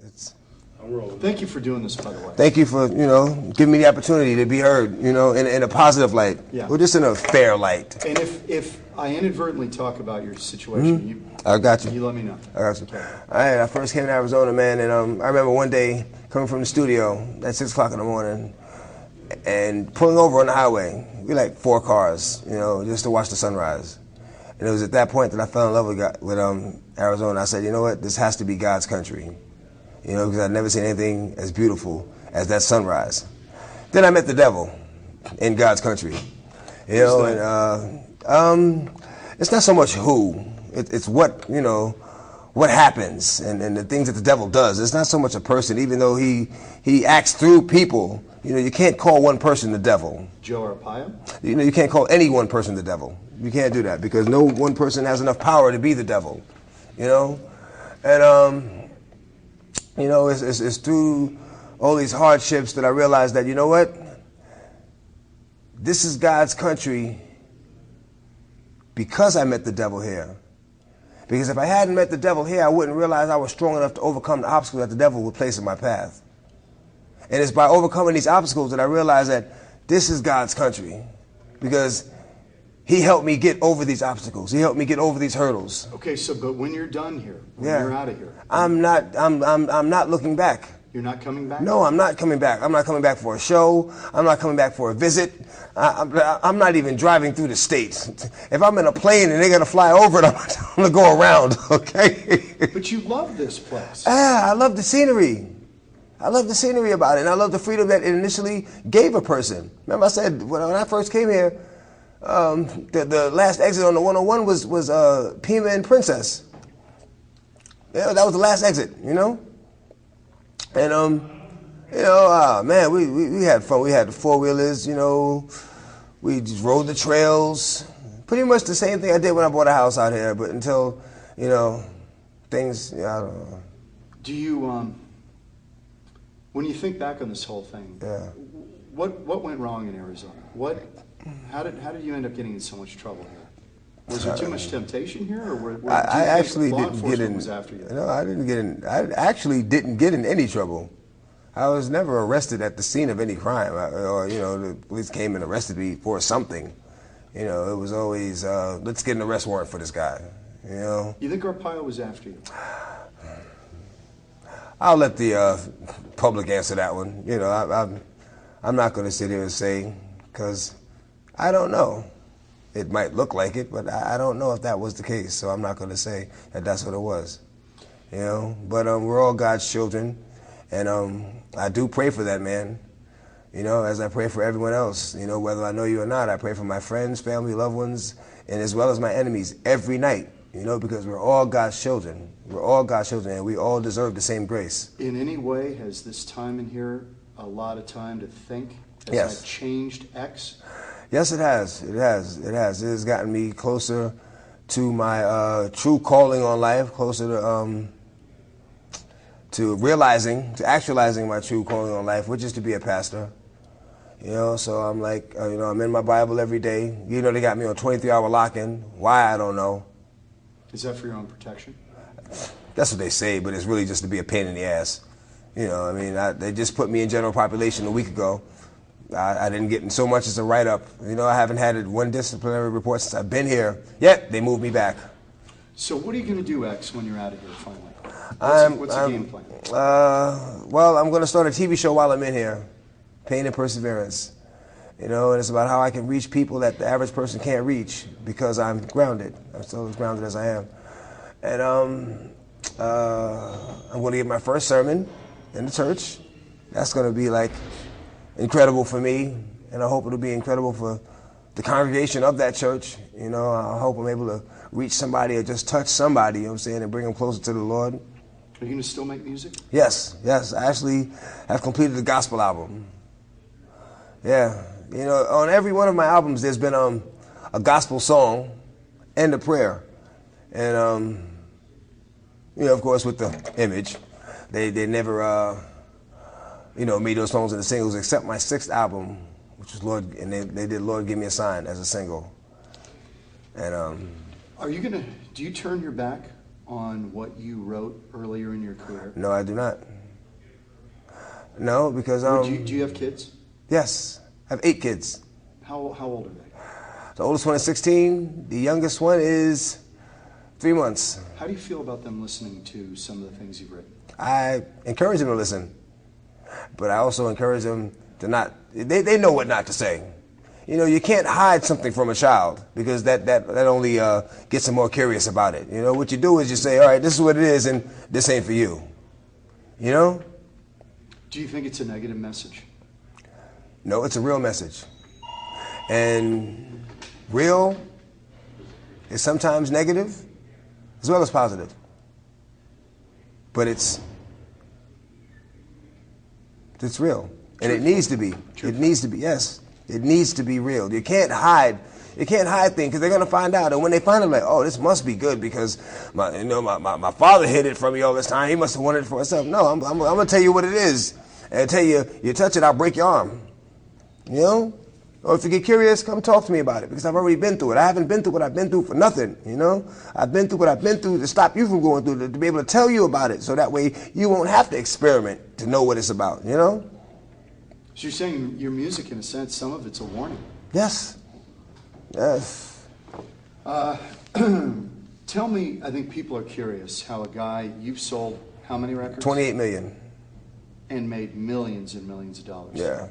it's. Thank you for doing this, by the way. Thank you for, giving me the opportunity to be heard, in a positive light. Yeah. Or just in a fair light. And if I inadvertently talk about your situation, I got you. You let me know. I got you. Okay. All right, I first came to Arizona, man, and I remember one day coming from the studio at 6 o'clock in the morning and pulling over on the highway. We like 4 cars, just to watch the sunrise. And it was at that point that I fell in love with Arizona. I said, you know what, this has to be God's country. Because I'd never seen anything as beautiful as that sunrise. Then I met the devil in God's country. And it's not so much who, it's what, what happens and the things that the devil does. It's not so much a person, even though he acts through people. You can't call one person the devil. Joe Arpaio? You can't call any one person the devil. You can't do that because no one person has enough power to be the devil. And it's through all these hardships that I realized that, you know what? This is God's country because I met the devil here. Because if I hadn't met the devil here, I wouldn't realize I was strong enough to overcome the obstacles that the devil would place in my path. And it's by overcoming these obstacles that I realized that this is God's country because he helped me get over these obstacles. He helped me get over these hurdles. Okay, but when you're done here, when you're out of here, I'm not looking back. You're not coming back? No, I'm not coming back. I'm not coming back for a show. I'm not coming back for a visit. I'm not even driving through the states. If I'm in a plane and they're going to fly over it, I'm going to go around, okay? But you love this place. I love the scenery. I love the scenery about it, and I love the freedom that it initially gave a person. Remember I said when I first came here, the last exit on the 101 was Pima and Princess. Yeah, that was the last exit, And man, we had fun. We had the 4-wheelers, we just rode the trails. Pretty much the same thing I did when I bought a house out here, but until, things, I don't know. Do you, when you think back on this whole thing, what went wrong in Arizona? How did you end up getting in so much trouble here? Was there too much temptation here, or I actually law didn't get in. Was after you? No, I didn't get in. I actually didn't get in any trouble. I was never arrested at the scene of any crime, or the police came and arrested me for something. It was always let's get an arrest warrant for this guy. You think Arpaio was after you? I'll let the public answer that one. I'm not going to sit here and say because I don't know. It might look like it, but I don't know if that was the case, so I'm not going to say that that's what it was. But we're all God's children, and I do pray for that man, as I pray for everyone else, whether I know you or not. I pray for my friends, family, loved ones, and as well as my enemies every night, because we're all God's children. We're all God's children, and we all deserve the same grace. In any way, has this time in here a lot of time to think? Has Yes. that changed X? Yes, it has. It has. It has. It has gotten me closer to my true calling on life, closer to realizing, to actualizing my true calling on life, which is to be a pastor. So I'm like, I'm in my Bible every day. They got me on 23-hour lock-in. Why, I don't know. Is that for your own protection? That's what they say, but it's really just to be a pain in the ass. They just put me in general population a week ago. I didn't get in so much as a write-up. I haven't had one disciplinary report since I've been here. Yet, they moved me back. So what are you going to do, X, when you're out of here, finally? What's the game plan? Well, I'm going to start a TV show while I'm in here, Pain and Perseverance. And it's about how I can reach people that the average person can't reach because I'm grounded. I'm still as grounded as I am. And I'm going to give my first sermon in the church. That's going to be incredible for me, and I hope it'll be incredible for the congregation of that church. I hope I'm able to reach somebody or just touch somebody, and bring them closer to the Lord. Are you going to still make music? Yes. I actually have completed the gospel album. Yeah. On every one of my albums, there's been a gospel song and a prayer. And, of course, with the image, they never... made those songs into singles, except my 6th album, which was Lord, and they did Lord Give Me a Sign as a single. And do you turn your back on what you wrote earlier in your career? No, I do not. No, because Do you have kids? Yes, I have 8 kids. How old are they? The oldest one is 16. The youngest one is 3 months. How do you feel about them listening to some of the things you've written? I encourage them to listen, but I also encourage them to not. They know what not to say. You know, you can't hide something from a child because that only gets them more curious about it. You know, what you do is you say, all right, this is what it is, and this ain't for you. You know? Do you think it's a negative message? No, it's a real message. And real is sometimes negative as well as positive. But it's real. And it needs to be. It needs to be, yes. It needs to be real. You can't hide things because they're going to find out. And when they find it, like, oh, this must be good because my father hid it from me all this time. He must have wanted it for himself. No, I'm going to tell you what it is. And I tell you, you touch it, I'll break your arm. You know? Or if you get curious, come talk to me about it because I've already been through it. I haven't been through what I've been through for nothing, you know? I've been through what I've been through to stop you from going through it, to be able to tell you about it so that way you won't have to experiment to know what it's about, you know? So you're saying your music, in a sense, some of it's a warning. Yes. Yes. Tell me, I think people are curious how a guy, you've sold how many records? 28 million. And made millions and millions of dollars. Yeah.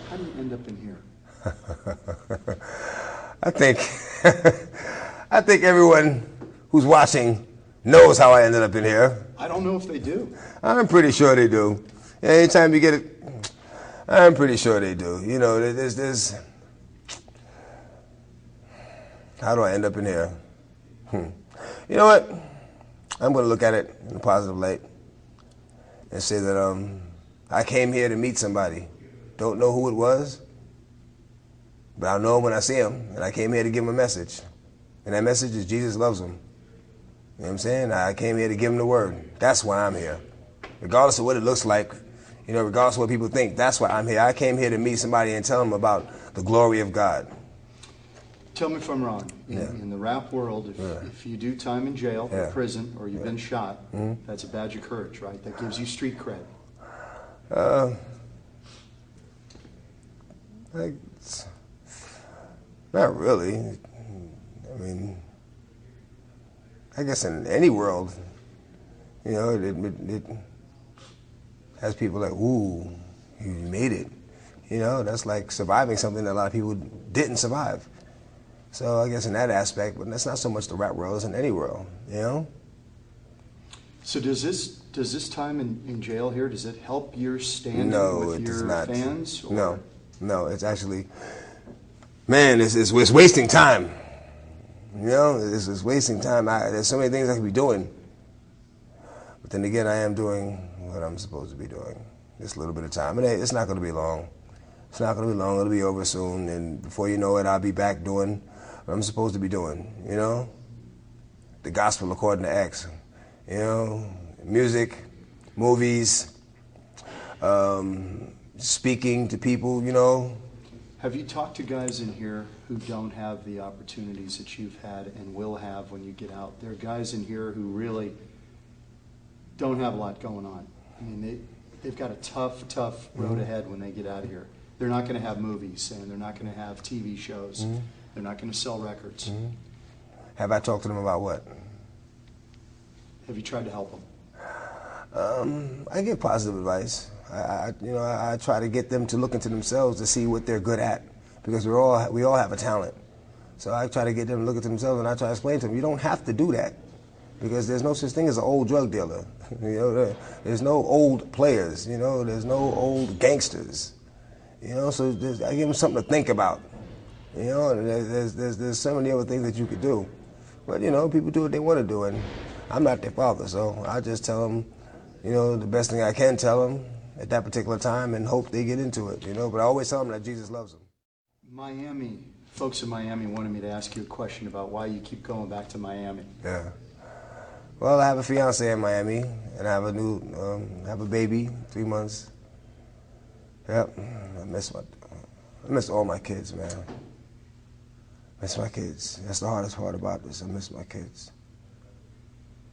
How do you end up in here? I think everyone who's watching knows how I ended up in here. I don't know if they do. I'm pretty sure they do. Anytime you get it, I'm pretty sure they do. You know, there's how do I end up in here? You know what? I'm going to look at it in a positive light and say that I came here to meet somebody. Don't know who it was, but I'll know him when I see him, and I came here to give him a message. And that message is Jesus loves him. You know what I'm saying? I came here to give him the word. That's why I'm here. Regardless of what it looks like, you know, regardless of what people think, that's why I'm here. I came here to meet somebody and tell them about the glory of God. Tell me if I'm wrong. In the rap world, if you do time in jail or prison or you've been shot, that's a badge of courage, right? That gives you street cred. Not really. I mean, I guess in any world, you know, it has people like, ooh, you made it. You know, that's like surviving something that a lot of people didn't survive. So I guess in that aspect, but that's not so much the rap world, it's in any world, you know? So does this time in jail here, does it help your standing with your fans? Or? No, it's actually, man, it's wasting time. You know, it's wasting time. There's so many things I could be doing. But then again, I am doing what I'm supposed to be doing. Just a little bit of time. And it's not going to be long. It's not going to be long. It'll be over soon. And before you know it, I'll be back doing what I'm supposed to be doing, you know? The gospel according to Acts. You know, music, movies, speaking to people, you know. Have you talked to guys in here who don't have the opportunities that you've had and will have when you get out? There are guys in here who really don't have a lot going on. I mean, they've got a tough road ahead when they get out of here. They're not going to have movies, and they're not going to have TV shows. They're not going to sell records. Have I talked to them about what? Have you tried to help them? I give positive advice. I try to get them to look into themselves to see what they're good at, because we all have a talent. So I try to get them to look into themselves, and I try to explain to them, you don't have to do that, because there's no such thing as an old drug dealer. You know, there's no old players. You know, there's no old gangsters. You know, so I give them something to think about. You know, and there's so many other things that you could do, but you know, people do what they want to do, and I'm not their father, so I just tell them, you know, the best thing I can tell them at that particular time and hope they get into it, you know, but I always tell them that Jesus loves them. Miami, folks in Miami wanted me to ask you a question about why you keep going back to Miami. Yeah. Well, I have a fiance in Miami, and I have have a baby, 3 months. Yep, I miss all my kids, man. I miss my kids. That's the hardest part about this. I miss my kids.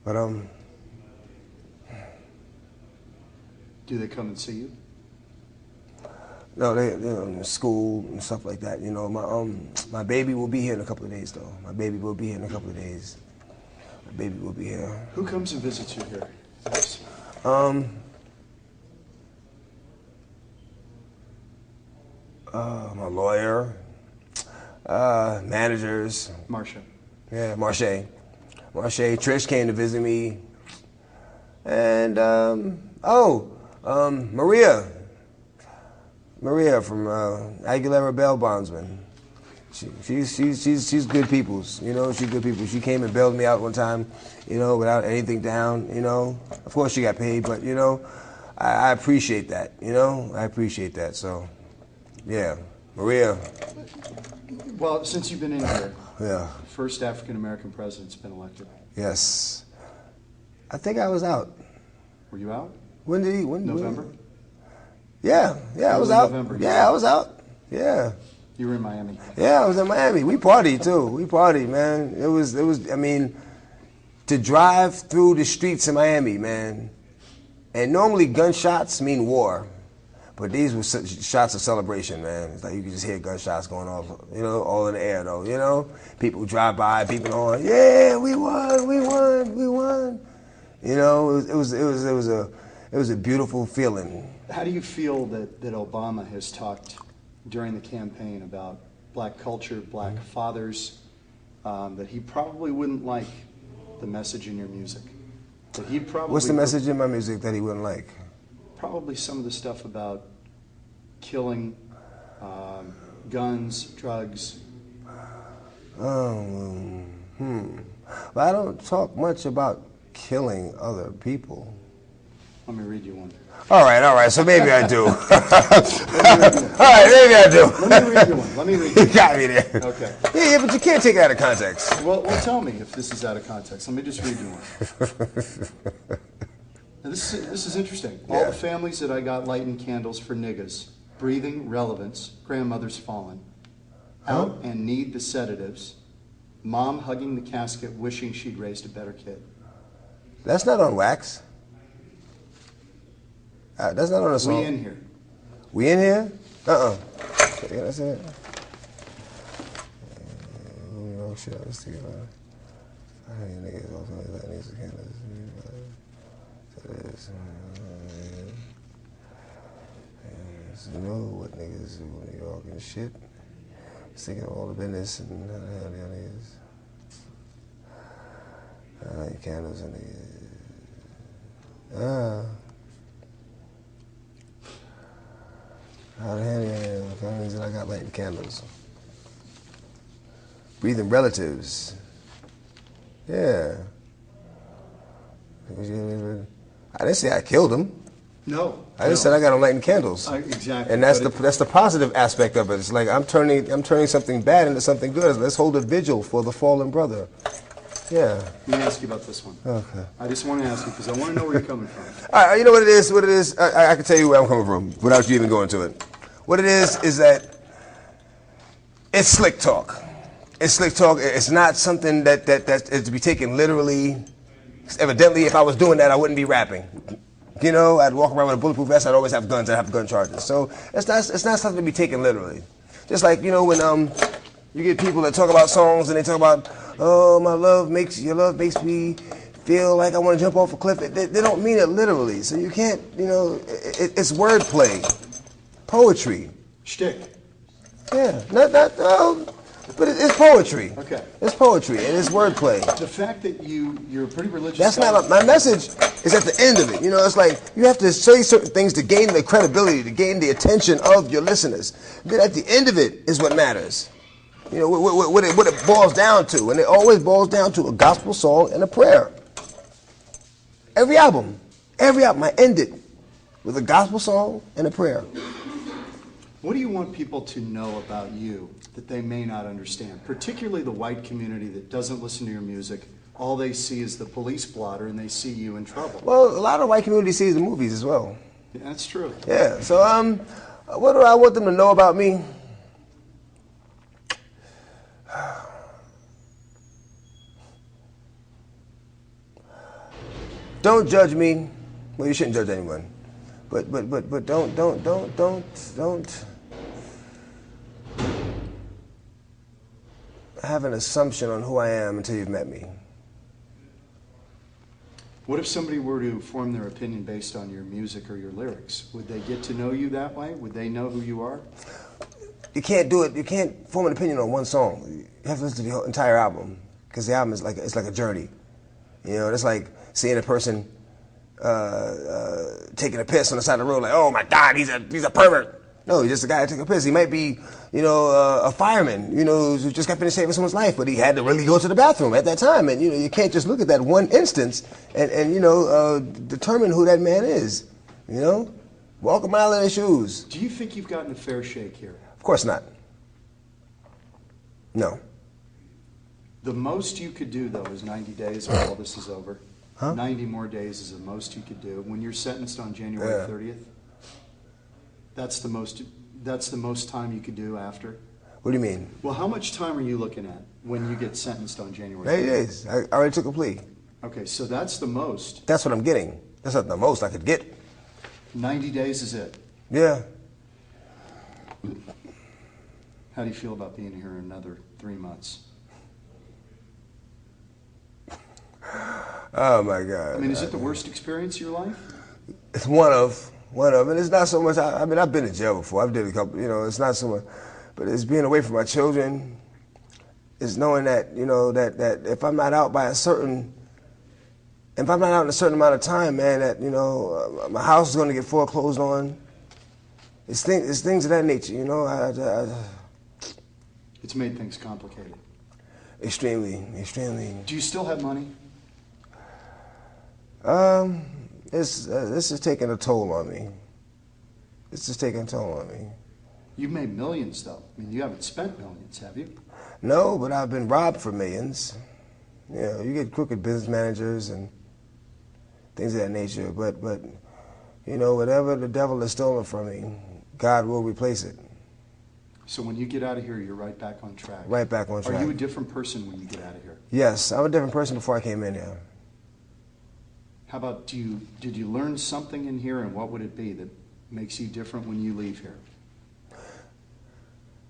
But Do they come and see you? no, they're in school and stuff like that. You know, my baby will be here in a couple of days, though. My baby will be here in a couple of days. My baby will be here. Who comes and visits you here? My lawyer, managers. Marcia. Yeah, Marche. Trish came to visit me. And, Maria. Maria from Aguilera Bail Bondsman. She's good peoples, you know, she's good people. She came and bailed me out one time, you know, without anything down, you know. Of course she got paid, but, you know, I appreciate that, you know. I appreciate that, so, yeah. Maria. Well, since you've been in here, Yeah. first African-American president's been elected. Yes. I think I was out. Were you out? When November? Yeah, I was out. November. Yeah, I was out. Yeah. You were in Miami. Yeah, I was in Miami. We partied too. We partied, man. It was, I mean, to drive through the streets in Miami, man. And normally gunshots mean war. But these were shots of celebration, man. It's like you could just hear gunshots going off, you know, all in the air, though, you know? People drive by, people on, yeah, we won. You know, it was a beautiful feeling. How do you feel that Obama has talked during the campaign about black culture, black fathers, that he probably wouldn't like the message in your music? That he probably What's the message in my music that he wouldn't like? Probably some of the stuff about killing, guns, drugs. Well, I don't talk much about killing other people. Let me read you one. All right, so maybe I do. All right, maybe I do. Let me read you one. You got me there. Okay. Yeah, but you can't take it out of context. Well, tell me if this is out of context. Let me just read you one. Now, this is interesting. Yeah. All the families that I got lighting candles for niggas, breathing relevance, grandmother's fallen, out and need the sedatives, mom hugging the casket, wishing she'd raised a better kid. That's not on wax. That's not on a song. We in here. We in here? That's it. Oh shit, let's think about it. I hear niggas also like niggas again. You know what niggas do when New York and shit. Thinking of all the business and how the hell the niggas. I like candles and niggas. How the hell the families that I got lighting candles. Breathing relatives. Yeah. I didn't say I killed them. No. I just said I got them lighting candles. Exactly. And that's the positive aspect of it. It's like I'm turning something bad into something good. Let's hold a vigil for the fallen brother. Yeah. Let me ask you about this one. Okay. I just want to ask you because I want to know where you're coming from. All right, you know what it is? I can tell you where I'm coming from without you even going to it. What it is that it's slick talk. It's slick talk. It's not something that is to be taken literally. Evidently, if I was doing that, I wouldn't be rapping. You know, I'd walk around with a bulletproof vest. I'd always have guns. I'd have gun charges. So it's not something to be taken literally. Just like, you know, when you get people that talk about songs and they talk about, oh, your love makes me feel like I want to jump off a cliff. They don't mean it literally. So you can't, you know, it's wordplay, poetry. Shtick. Yeah, but it's poetry. Okay. It's poetry and it's wordplay. The fact that you're a pretty religious That's guy. not my message. Is at the end of it. You know, it's like you have to say certain things to gain the credibility, to gain the attention of your listeners. Then at the end of it is what matters. You know, what it boils down to, and it always boils down to a gospel song and a prayer. Every album, I end it with a gospel song and a prayer. What do you want people to know about you that they may not understand, particularly the white community that doesn't listen to your music? All they see is the police blotter, and they see you in trouble. Well, a lot of white community sees the movies as well. Yeah, that's true. Yeah. So, what do I want them to know about me? don't judge me. Well, you shouldn't judge anyone. But don't have an assumption on who I am until you've met me. What if somebody were to form their opinion based on your music or your lyrics? Would they get to know you that way? Would they know who you are? You can't do it. You can't form an opinion on one song. You have to listen to the whole entire album, because the album is like a journey. You know, it's like seeing a person taking a piss on the side of the road, like, oh my God, he's a pervert. No, he's just a guy taking a piss. He might be, a fireman, who just got finished saving someone's life, but he had to really go to the bathroom at that time. And, you can't just look at that one instance and determine who that man is, Walk a mile in his shoes. Do you think you've gotten a fair shake here? Of course not. No. The most you could do, though, is 90 days when all this is over. Huh? 90 more days is the most you could do. When you're sentenced on January 30th, that's the most time you could do after. What do you mean? Well, how much time are you looking at when you get sentenced on January 30th? 90 days. I already took a plea. Okay, so that's the most. That's what I'm getting. That's not the most I could get. 90 days is it. Yeah. How do you feel about being here another 3 months? Oh my God. I mean, is it the worst experience of your life? It's one of, and it's not so much. I mean, I've been in jail before. I've did a couple. It's not so much, but it's being away from my children. It's knowing that that if I'm not out in a certain amount of time, man, that my house is going to get foreclosed on. It's things of that nature, It's made things complicated. Extremely. Do you still have money? This is taking a toll on me. It's just taking a toll on me. You've made millions, though. I mean, you haven't spent millions, have you? No, but I've been robbed for millions. You get crooked business managers and things of that nature. But whatever the devil has stolen from me, God will replace it. So when you get out of here, you're right back on track. Right back on track. Are you a different person when you get out of here? Yes, I'm a different person before I came in here. How about, did you learn something in here, and what would it be that makes you different when you leave here?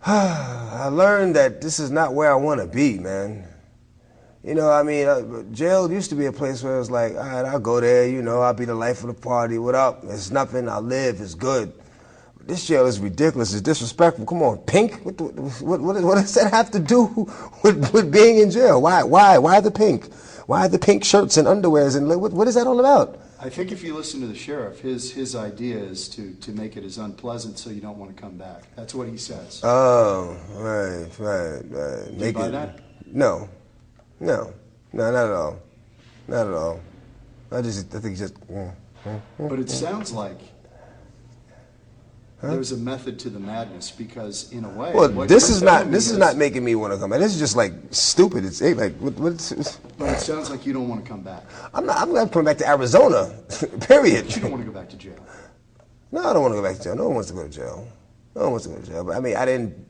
I learned that this is not where I want to be, man. Jail used to be a place where it was like, all right, I'll go there, I'll be the life of the party. What up? It's nothing. I'll live. It's good. This jail is ridiculous. It's disrespectful. Come on, pink? What does that have to do with being in jail? Why the pink? Why the pink shirts and underwears? And what is that all about? I think if you listen to the sheriff, his idea is to make it as unpleasant so you don't want to come back. That's what he says. Oh, right. Do you buy that? No, not at all. Not at all. I think just. But it sounds like there's a method to the madness, because in a way, well, this is not making me want to come back. This is just like stupid. It's like what's. But it sounds like you don't want to come back. I'm not coming back to Arizona. Period. But you don't want to go back to jail. No, I don't want to go back to jail. No one wants to go to jail. No one wants to go to jail. But I mean, I didn't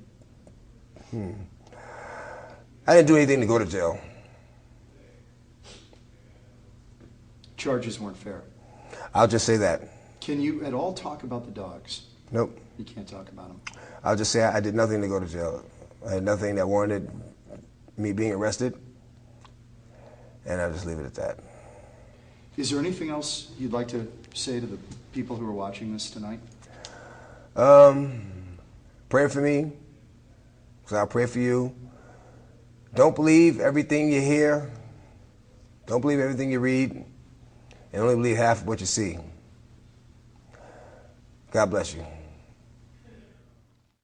do anything to go to jail. Charges weren't fair. I'll just say that. Can you at all talk about the dogs? Nope. You can't talk about them. I'll just say I did nothing to go to jail. I had nothing that warranted me being arrested, and I'll just leave it at that. Is there anything else you'd like to say to the people who are watching this tonight? Pray for me, because I'll pray for you. Don't believe everything you hear. Don't believe everything you read, and only believe half of what you see. God bless you.